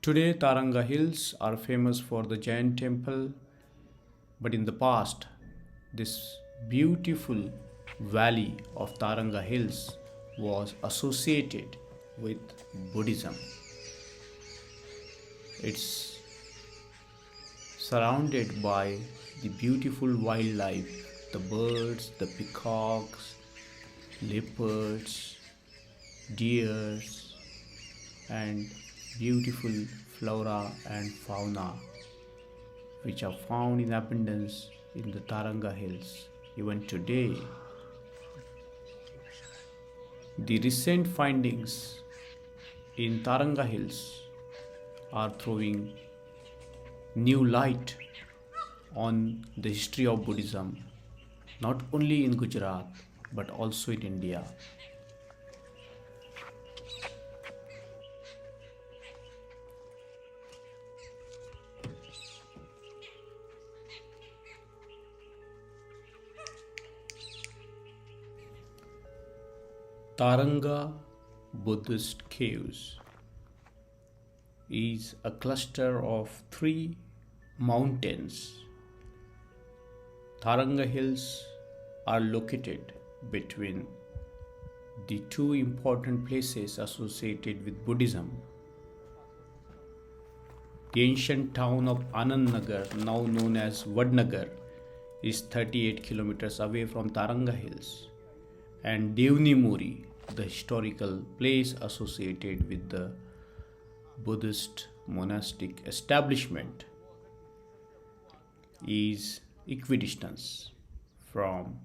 Today, Taranga Hills are famous for the Jain temple, but in the past, this beautiful valley of Taranga Hills was associated with Buddhism. It's surrounded by the beautiful wildlife, the birds, the peacocks, leopards, deers, and beautiful flora and fauna which are found in abundance in the Taranga Hills. Even today, the recent findings in Taranga Hills are throwing new light on the history of Buddhism, not only in Gujarat but also in India. Taranga Buddhist Caves is a cluster of three mountains. Taranga Hills are located between the two important places associated with Buddhism. The ancient town of Anandnagar, now known as Vadnagar, is 38 kilometers away from Taranga Hills, and Devni, the historical place associated with the Buddhist monastic establishment, is equidistant from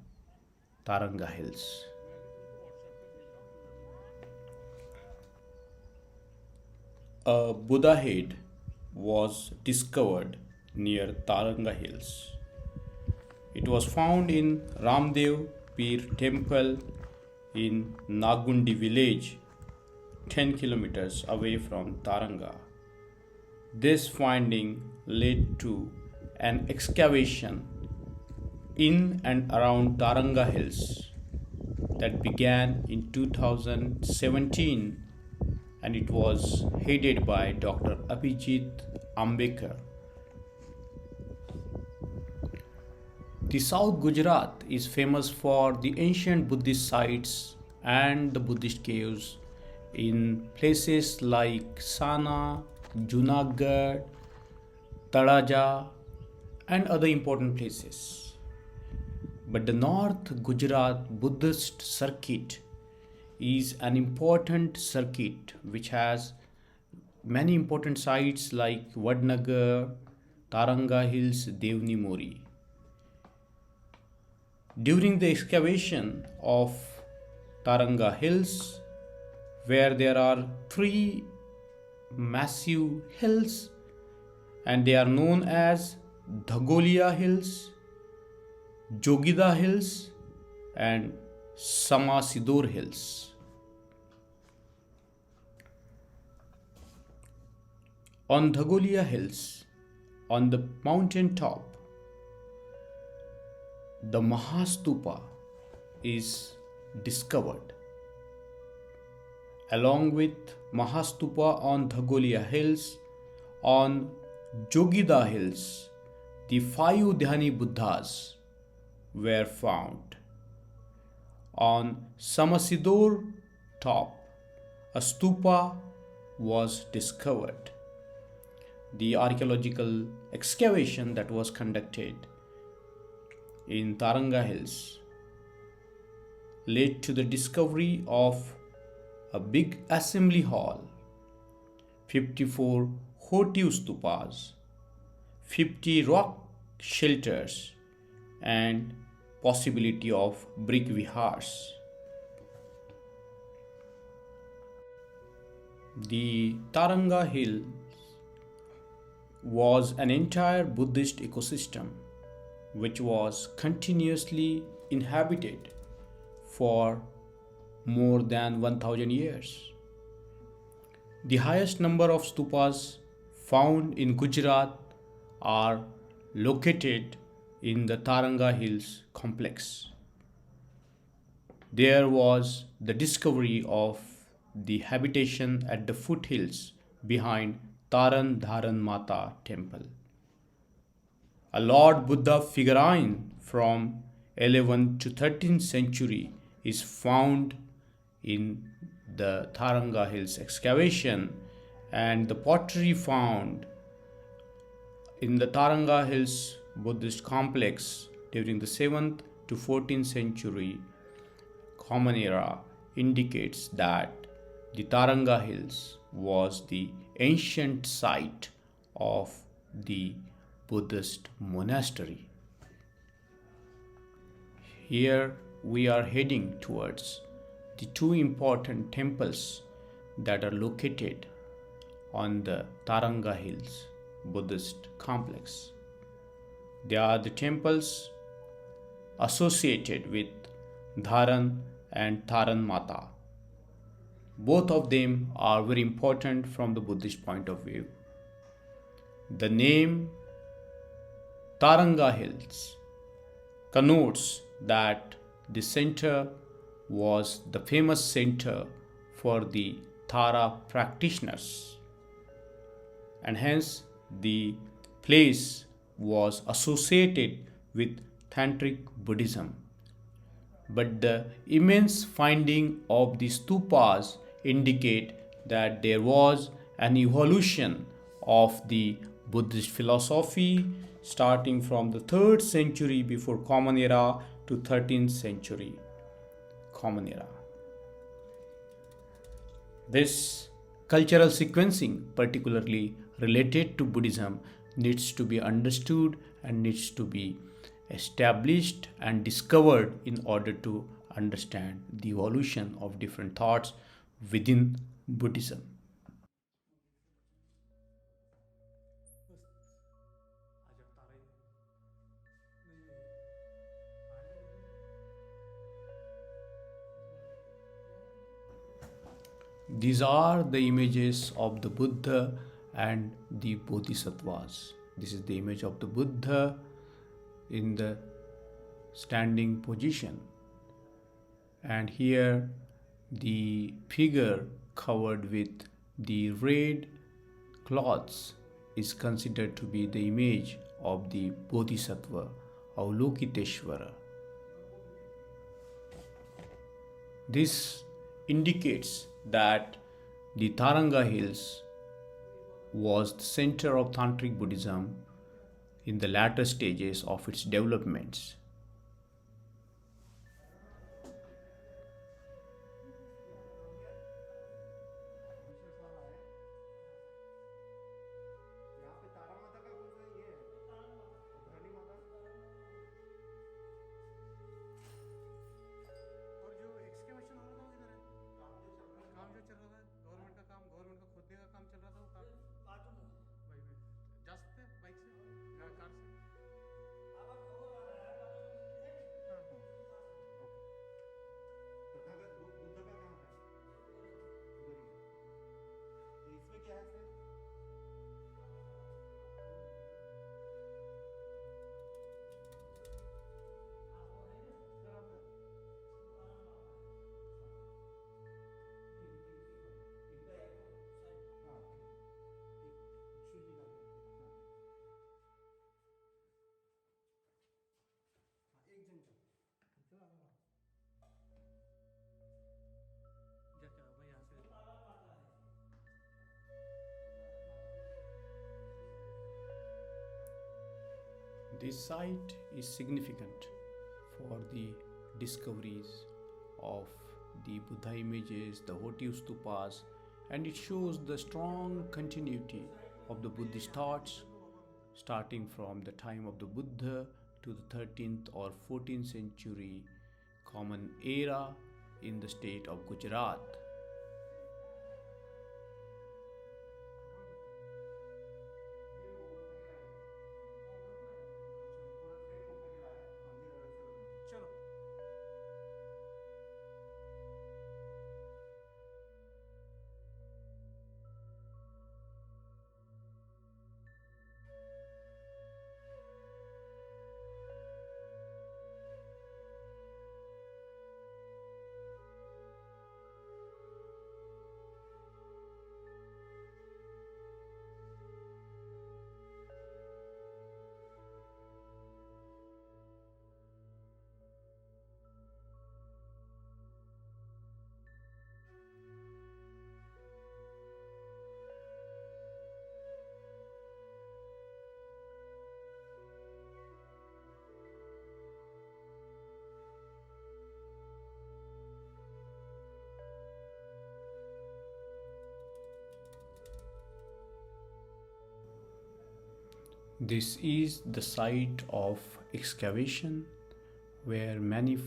Taranga Hills. A Buddha head was discovered near Taranga Hills. It was found in Ramdev Peer Temple in Nagundi village, 10 kilometers away from Taranga. This finding led to an excavation in and around Taranga Hills that began in 2017, and it was headed by Dr. Ambedkar. The South Gujarat is famous for the ancient Buddhist sites and the Buddhist caves in places like Sana, Junagadh, Taranga, and other important places. But the North Gujarat Buddhist circuit is an important circuit which has many important sites like Vadnagar, Taranga Hills, Devni. During the excavation of Taranga Hills, where there are three massive hills and they are known as Dhagolia Hills, Jogida Hills, and Samasidor Hills. On Dhagolia Hills, on the mountain top, the Mahastupa is discovered. Along with Mahastupa on Dhagolia Hills, on Jogida Hills, the 5 Dhyani Buddhas were found. On Samasidor top, a stupa was discovered. The archaeological excavation that was conducted in Taranga Hills led to the discovery of a big assembly hall, 54 votive stupas, 50 rock shelters, and possibility of brick vihars. The Taranga Hills was an entire Buddhist ecosystem which was continuously inhabited for more than 1000 years. The highest number of stupas found in Gujarat are located in the Taranga Hills complex. There was the discovery of the habitation at the foothills behind Taran Dharan Mata Temple. A Lord Buddha figurine from 11th to 13th century is found in the Taranga Hills excavation, and the pottery found in the Taranga Hills Buddhist complex during the 7th to 14th century Common Era indicates that the Taranga Hills was the ancient site of the Buddhist monastery. Here we are heading towards the two important temples that are located on the Taranga Hills Buddhist complex. They are the temples associated with Dharan and Taran Mata. Both of them are very important from the Buddhist point of view. The name Taranga Hills connotes that the center was the famous center for the Tara practitioners, and hence the place was associated with Tantric Buddhism. But the immense finding of the stupas indicate that there was an evolution of the Buddhist philosophy starting from the 3rd century before Common Era to 13th century Common Era. This cultural sequencing, particularly related to Buddhism, needs to be understood and needs to be established and discovered in order to understand the evolution of different thoughts within Buddhism. These are the images of the Buddha and the Bodhisattvas. This is the image of the Buddha in the standing position, and here the figure covered with the red cloths is considered to be the image of the Bodhisattva Avalokiteshvara. This indicates that the Taranga Hills was the center of Tantric Buddhism in the latter stages of its developments. This site is significant for the discoveries of the Buddha images, the votive stupas, and it shows the strong continuity of the Buddhist thoughts starting from the time of the Buddha to the 13th or 14th century Common Era in the state of Gujarat. This is the site of excavation where many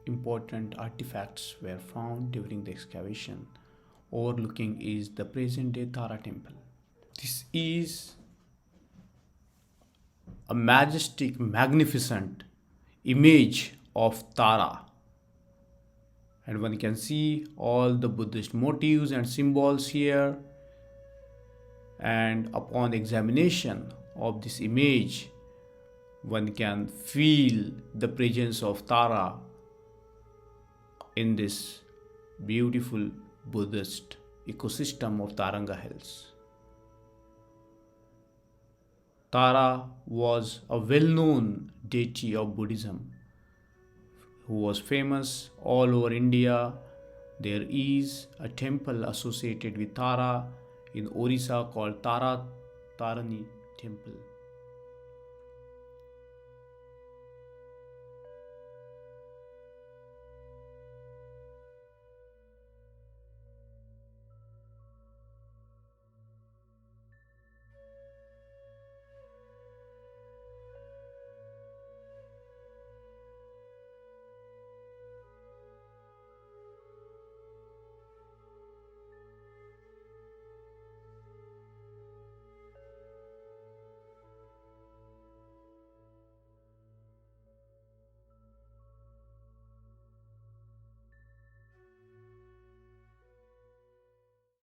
important artifacts were found during the excavation. Overlooking is the present day Tara temple. This is a majestic, magnificent image of Tara, and one can see all the Buddhist motifs and symbols here. And upon examination of this image, one can feel the presence of Tara in this beautiful Buddhist ecosystem of Taranga Hills. Tara was a well-known deity of Buddhism who was famous all over India. There is a temple associated with Tara in Orissa called Tara Tarani Temple.